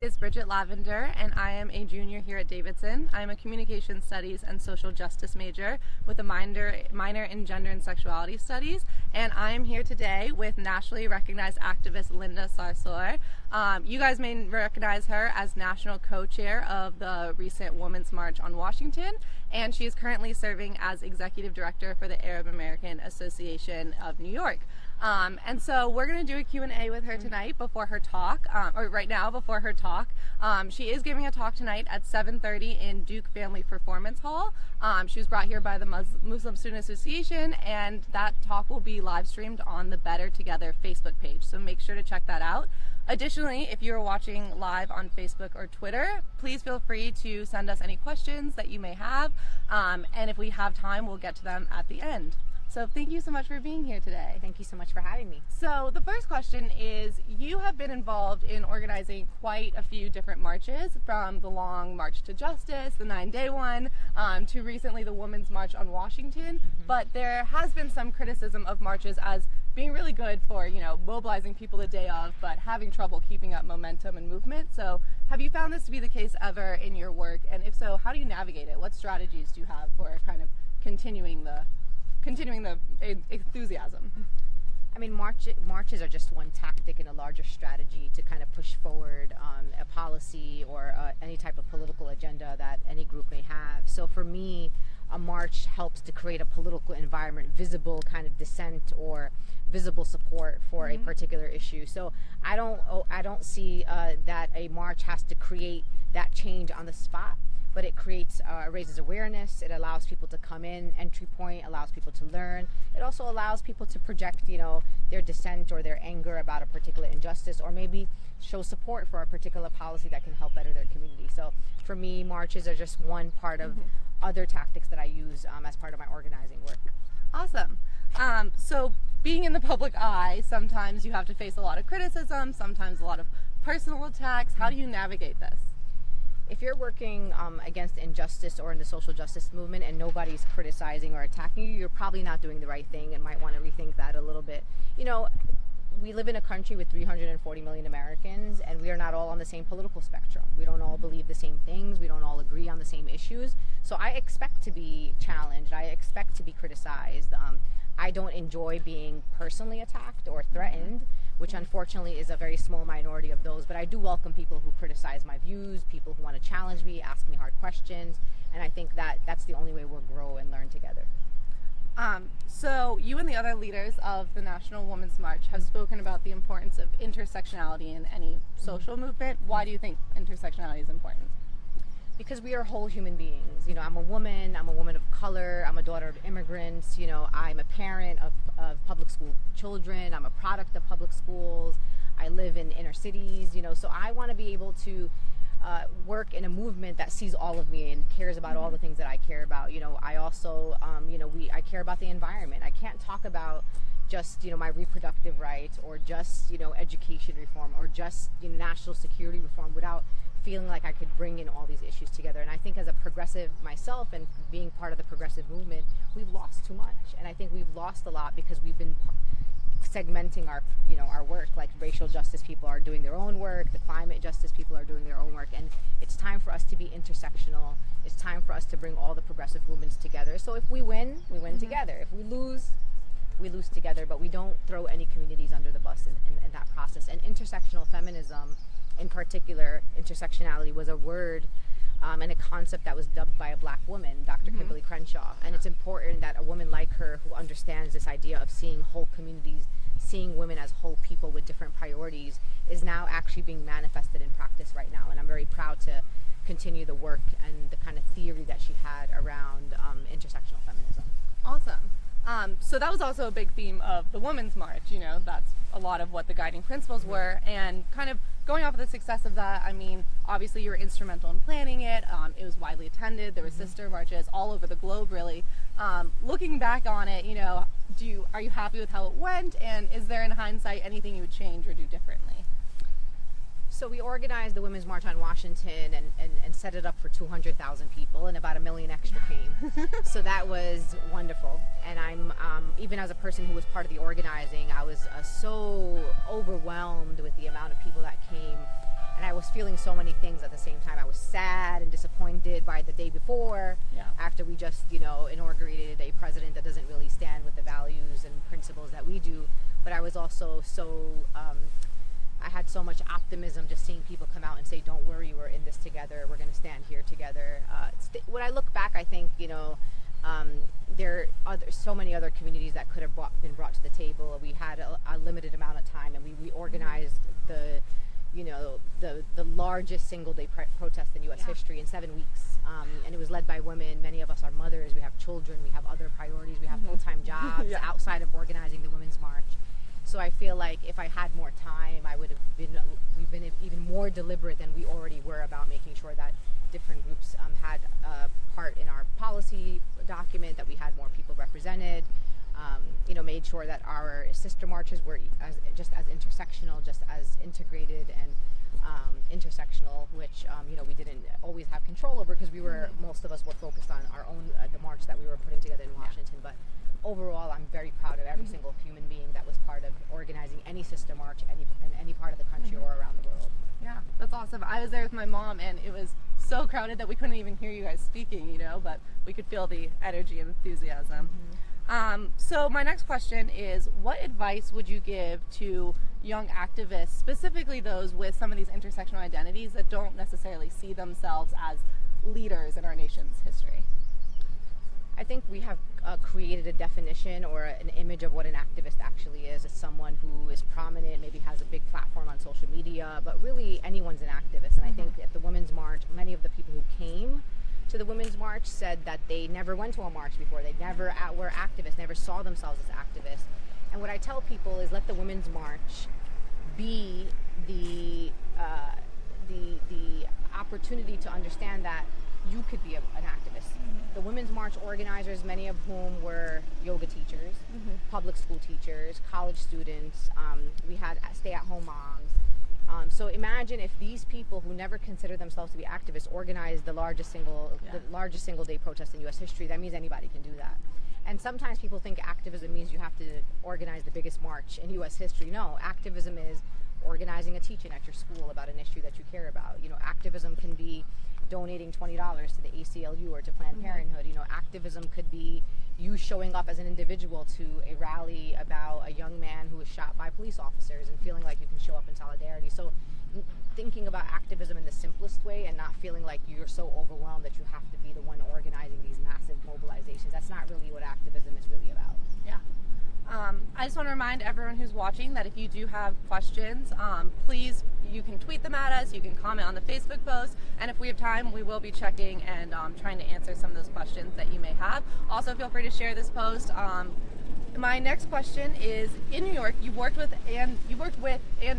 Is Bridget Lavender, and I am a junior here at Davidson. I am a communication studies and social justice major with a minor in gender and sexuality studies, and I am here today with nationally recognized activist Linda Sarsour. You guys may recognize her as national co-chair of the recent Women's March on Washington, and she is currently serving as executive director for the Arab American Association of New York. And so we're going to do a Q&A with her tonight before her talk, or right now before her talk. She is giving a talk tonight at 7:30 in Duke Family Performance Hall. She was brought here by the Muslim Student Association, and that talk will be live streamed on the Better Together Facebook page, so make sure to check that out. Additionally, if you are watching live on Facebook or Twitter, please feel free to send us any questions that you may have, and if we have time, we'll get to them at the end. So thank you so much for being here today. Thank you so much for having me. So the first question is, you have been involved in organizing quite a few different marches, from the Long March to Justice, the 9-day one, to recently the Women's March on Washington. But there has been some criticism of marches as being really good for, mobilizing people the day of, but having trouble keeping up momentum and movement. So have you found this to be the case ever in your work? And if so, how do you navigate it? What strategies do you have for kind of continuing the enthusiasm? I mean, marches are just one tactic in a larger strategy to kind of push forward a policy or any type of political agenda that any group may have. So for me, a march helps to create a political environment, visible kind of dissent or visible support for a particular issue. So I don't see that a march has to create that change on the spot, but it raises awareness. It allows people to come in, entry point, allows people to learn. It also allows people to project, their dissent or their anger about a particular injustice, or maybe show support for a particular policy that can help better their community. So for me, marches are just one part of other tactics that I use as part of my organizing work. Awesome. So being in the public eye, sometimes you have to face a lot of criticism, sometimes a lot of personal attacks. How do you navigate this? If you're working against injustice or in the social justice movement and nobody's criticizing or attacking you, you're probably not doing the right thing and might want to rethink that a little bit. We live in a country with 340 million Americans, and we are not all on the same political spectrum. We don't all believe the same things. We don't all agree on the same issues. So I expect to be challenged. I expect to be criticized. I don't enjoy being personally attacked or threatened, which unfortunately is a very small minority of those. But I do welcome people who criticize my views, people who want to challenge me, ask me hard questions. And I think that that's the only way we'll grow and learn together. So you and the other leaders of the National Women's March have spoken about the importance of intersectionality in any social movement. Why do you think intersectionality is important? Because we are whole human beings. I'm a woman of color, I'm a daughter of immigrants, I'm a parent of public school children, I'm a product of public schools, I live in inner cities, so I want to be able to work in a movement that sees all of me and cares about all the things that I care about. I also, I care about the environment. I can't talk about just, my reproductive rights or just, education reform or just, national security reform without feeling like I could bring in all these issues together. And I think as a progressive myself and being part of the progressive movement, we've lost too much. And I think we've lost a lot because we've been segmenting our work. Like racial justice people are doing their own work, the climate justice people are doing their own work, and it's time for us to be intersectional. It's time for us to bring all the progressive movements together. So if we win, we win together. If we lose, we lose together, but we don't throw any communities under the bus in that process. And intersectional feminism, in particular, intersectionality was a word and a concept that was dubbed by a black woman, Dr. Kimberly Crenshaw. And it's important that a woman like her, who understands this idea of seeing whole communities, seeing women as whole people with different priorities, is now actually being manifested in practice right now. And I'm very proud to continue the work and the kind of theory that she had around intersectional feminism. Awesome. So that was also a big theme of the Women's March. That's a lot of what the guiding principles were, and kind of going off of the success of that, I mean, obviously you were instrumental in planning it. It was widely attended. There were sister marches all over the globe, really. Looking back on it, are you happy with how it went? And is there, in hindsight, anything you would change or do differently? So we organized the Women's March on Washington and set it up for 200,000 people, and about 1 million extra came. So that was wonderful. And I'm, even as a person who was part of the organizing, I was so overwhelmed with the amount of people that came. And I was feeling so many things at the same time. I was sad and disappointed by the day before, after we just, inaugurated a president that doesn't really stand with the values and principles that we do. But I was also I had so much optimism just seeing people come out and say, don't worry, we're in this together. We're going to stand here together. When I look back, I think, there are so many other communities that could have been brought to the table. We had a limited amount of time, and we organized the largest single-day protest in U.S. history in 7 weeks. And it was led by women. Many of us are mothers. We have children. We have other priorities. We have full-time jobs outside of organizing the Women's March. So I feel like if I had more time, we've been even more deliberate than we already were about making sure that different groups had a part in our policy document, that we had more people represented, made sure that our sister marches were just as intersectional, just as integrated and intersectional, which we didn't always have control over because most of us were focused on our own the march that we were putting together in Washington. But overall, I'm very proud of every single human being that was part of organizing any sister march in any part of the country or around the world. Yeah, that's awesome. I was there with my mom, and it was so crowded that we couldn't even hear you guys speaking, but we could feel the energy and enthusiasm. So my next question is, what advice would you give to young activists, specifically those with some of these intersectional identities that don't necessarily see themselves as leaders in our nation's history? I think we have created a definition or an image of what an activist actually is. It's someone who is prominent, maybe has a big platform on social media, but really anyone's an activist. And I think at the Women's March, many of the people who came to the Women's March said that they never went to a march before. They never were activists, never saw themselves as activists. And what I tell people is let the Women's March be the opportunity to understand that you could be an activist. The Women's March organizers, many of whom were yoga teachers, public school teachers, college students. We had stay-at-home moms. So imagine if these people who never consider themselves to be activists organized the largest single day protest in U.S. history. That means anybody can do that. And sometimes people think activism means you have to organize the biggest march in U.S. history. No, activism is organizing a teach-in at your school about an issue that you care about. Activism can be donating $20 to the ACLU or to Planned Parenthood. Activism could be you showing up as an individual to a rally about a young man who was shot by police officers and feeling like you can show up in solidarity. So thinking about activism in the simplest way and not feeling like you're so overwhelmed that you have to be the one organizing these massive mobilizations. That's not really what activism is really about. Yeah. I just want to remind everyone who's watching that if you do have questions, please, you can tweet them at us, you can comment on the Facebook post, and if we have time, we will be checking and trying to answer some of those questions that you may have. Also, feel free to share this post. My next question is, in New York, you worked with and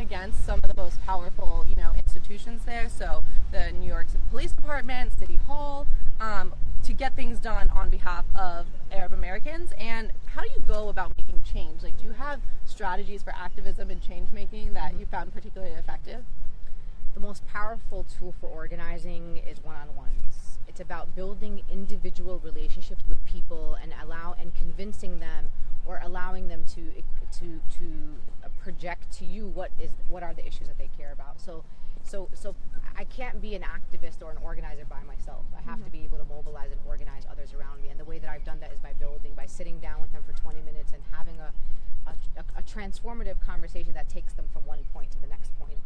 against some of the most powerful, institutions there. So the New York Police Department, City Hall, to get things done on behalf of Arab Americans. And how do you go about making change? Like, do you have strategies for activism and change making that you found particularly effective? The most powerful tool for organizing is one-on-ones. It's about building individual relationships with people and convincing them or allowing them to project to you what are the issues that they care about. So I can't be an activist or an organizer by myself. I have to be able to mobilize and organize others around me. And the way that I've done that is by sitting down with them for 20 minutes and having a transformative conversation that takes them from one point to the next point.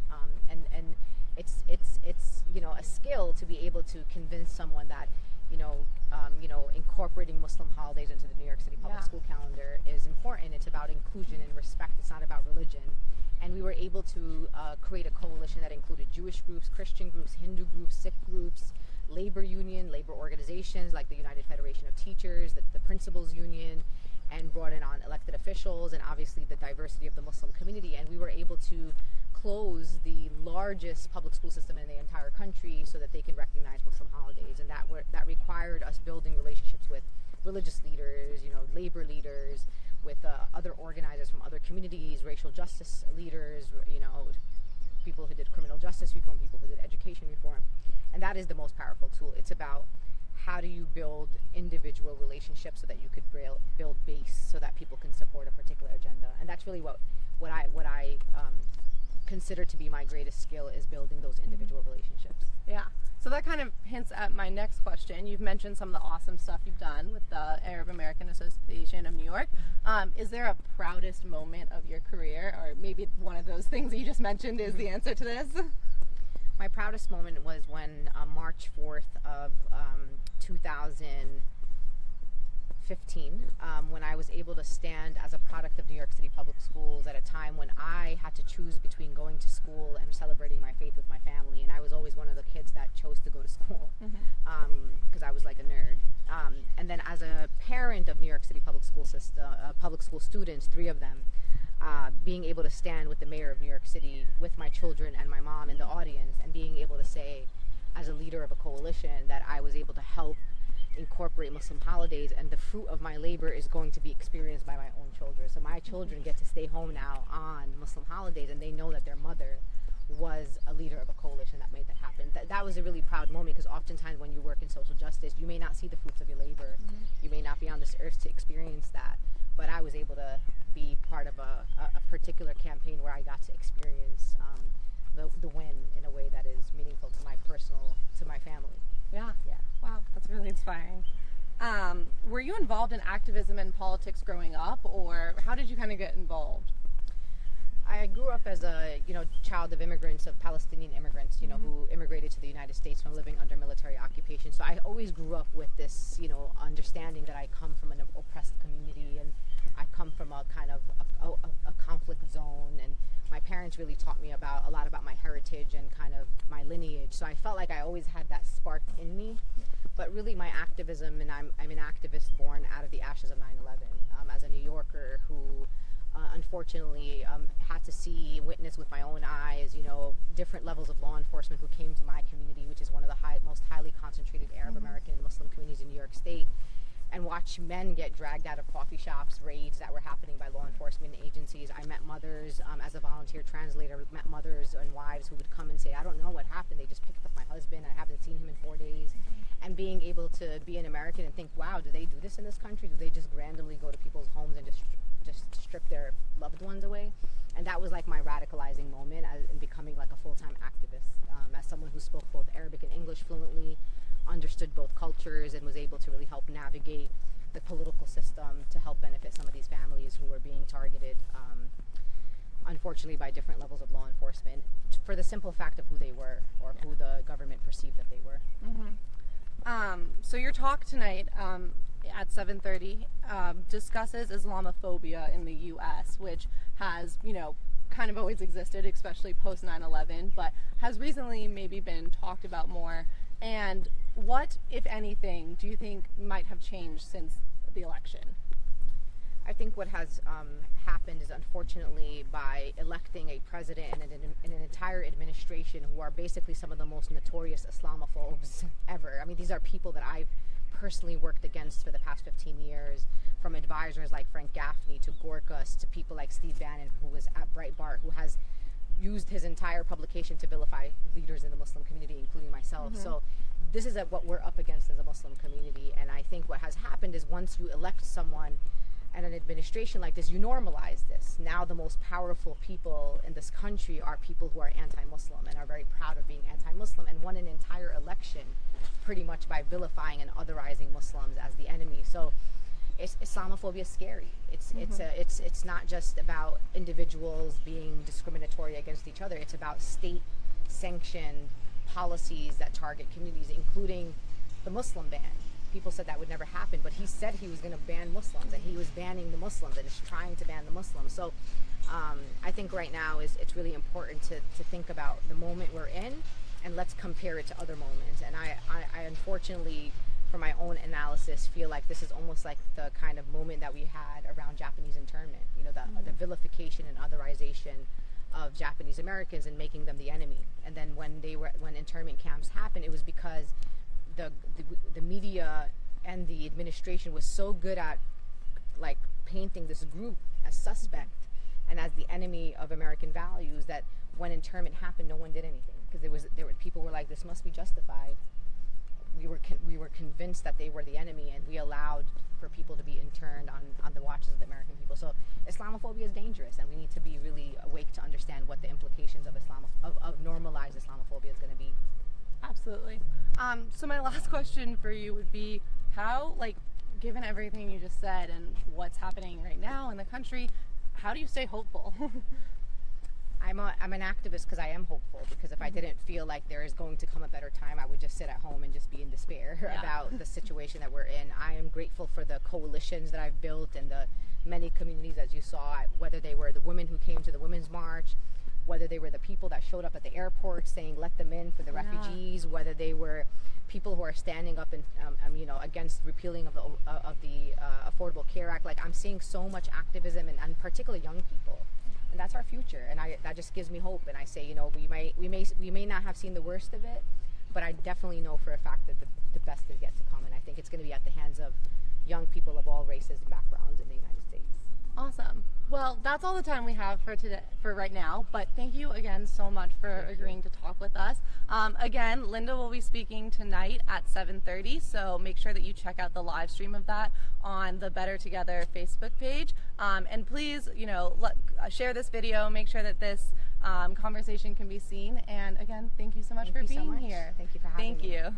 And it's a skill to be able to convince someone that incorporating Muslim holidays into the New York City public school calendar is important. It's about inclusion and respect. It's not about religion. And we were able to create a coalition that included Jewish groups, Christian groups, Hindu groups, Sikh groups, labor organizations like the United Federation of Teachers, the Principals Union, and brought in on elected officials and obviously the diversity of the Muslim community. And we were able to close the largest public school system in the entire country so that they can recognize Muslim holidays. And that required us building relationships with religious leaders, labor leaders, with other organizers from other communities, racial justice leaders, people who did criminal justice reform, people who did education reform. And that is the most powerful tool. It's about how do you build individual relationships so that you could build base so that people can support a particular agenda. And that's really what I consider to be my greatest skill is building those individual relationships. Yeah. So that kind of hints at my next question. You've mentioned some of the awesome stuff you've done with the Arab American Association of New York. Is there a proudest moment of your career, or maybe one of those things that you just mentioned is the answer to this? My proudest moment was when March 4th of 2015, when I was able to stand as a product of New York City Public Schools at a time when I had to choose between going to school and celebrating my faith with my family. And I was always one of the kids that chose to go to school because I was like a nerd. And then as a parent of New York City public school system, public school students, 3 of them, being able to stand with the mayor of New York City, with my children and my mom in the audience, and being able to say, as a leader of a coalition, that I was able to help incorporate Muslim holidays, and the fruit of my labor is going to be experienced by my own children. So my children get to stay home now on Muslim holidays, and they know that their mother was a leader of a coalition that made that happen. That was a really proud moment, because oftentimes when you work in social justice, you may not see the fruits of your labor. You may not be on this earth to experience that, but I was able to be part of a particular campaign where I got to experience the win in a way that is meaningful to my family. Yeah. Wow, that's really inspiring. Were you involved in activism and politics growing up, or how did you kind of get involved? I grew up as a child of immigrants, of Palestinian immigrants, who immigrated to the United States from living under military occupation. So I always grew up with this, understanding that I come from an oppressed community, and I come from a kind of a conflict zone, and my parents really taught me a lot about my heritage and kind of my lineage. So I felt like I always had that spark in me. But really my activism, and I'm an activist born out of the ashes of 9/11, as a New Yorker who unfortunately had to see and witness with my own eyes, different levels of law enforcement who came to my community, which is one of the most highly concentrated Arab American and Muslim communities in New York State, and watch men get dragged out of coffee shops, raids that were happening by law enforcement agencies. I met mothers, as a volunteer translator, met mothers and wives who would come and say, I don't know what happened, they just picked up my husband, I haven't seen him in 4 days. And being able to be an American and think, wow, do they do this in this country? Do they just randomly go to people's homes and just strip their loved ones away? And that was like my radicalizing moment in becoming like a full-time activist, as someone who spoke both Arabic and English fluently, understood both cultures, and was able to really help navigate the political system to help benefit some of these families who were being targeted, unfortunately, by different levels of law enforcement for the simple fact of who they were, or who the government perceived that they were. So your talk tonight at 7:30 discusses Islamophobia in the U.S., which has, kind of always existed, especially post 9/11, but has recently maybe been talked about more. And what, if anything, do you think might have changed since the election? I think what has happened is, unfortunately, by electing a president and an entire administration who are basically some of the most notorious Islamophobes ever. I mean, these are people that I've personally worked against for the past 15 years, from advisors like Frank Gaffney to Gorkas to people like Steve Bannon, who was at Breitbart, who has used his entire publication to vilify leaders in the Muslim community, including myself. So this is what we're up against as a Muslim community. And I think what has happened is, once you elect someone and an administration like this, you normalize this. Now the most powerful people in this country are people who are anti-Muslim and are very proud of being anti-Muslim, and won an entire election pretty much by vilifying and otherizing Muslims as the enemy. So Islamophobia is scary. It's not just about individuals being discriminatory against each other. It's about state-sanctioned policies that target communities, including the Muslim ban. People said that would never happen, but he said he was going to ban Muslims, and he was banning the Muslims and is trying to ban the Muslims. So I think right now it's really important to think about the moment we're in, and let's compare it to other moments. And I unfortunately, from my own analysis, feel like this is almost like the kind of moment that we had around Japanese internment, the vilification and otherization of Japanese Americans and making them the enemy. And then when internment camps happened, it was because the media and the administration was so good at like painting this group as suspect and as the enemy of American values, that when internment happened, no one did anything, because people were like, this must be justified. we were convinced that they were the enemy, and we allowed for people to be interned on the watches of the American people. So Islamophobia is dangerous, and we need to be really awake to understand what the implications of normalized Islamophobia is going to be. Absolutely. So my last question for you would be, how, like, given everything you just said and what's happening right now in the country, how do you stay hopeful? I'm an activist because I am hopeful, because if I didn't feel like there is going to come a better time, I would just sit at home and just be in despair about the situation that we're in. I am grateful for the coalitions that I've built and the many communities, as you saw, whether they were the women who came to the Women's March, whether they were the people that showed up at the airport saying let them in for the refugees, whether they were people who are standing up and against repealing of the Affordable Care Act. Like, I'm seeing so much activism, and particularly young people. And that's our future, and that just gives me hope. And I say, we may not have seen the worst of it, but I definitely know for a fact that the best is yet to come. And I think it's going to be at the hands of young people of all races and backgrounds in the United States. Awesome. Well, that's all the time we have for right now, but thank you again so much for agreeing to talk with us. Again, Linda will be speaking tonight at 7:30, so make sure that you check out the live stream of that on the Better Together Facebook page. And please, share this video, make sure that this conversation can be seen. And again, thank you so much for being here. Thank you for having me. Thank you.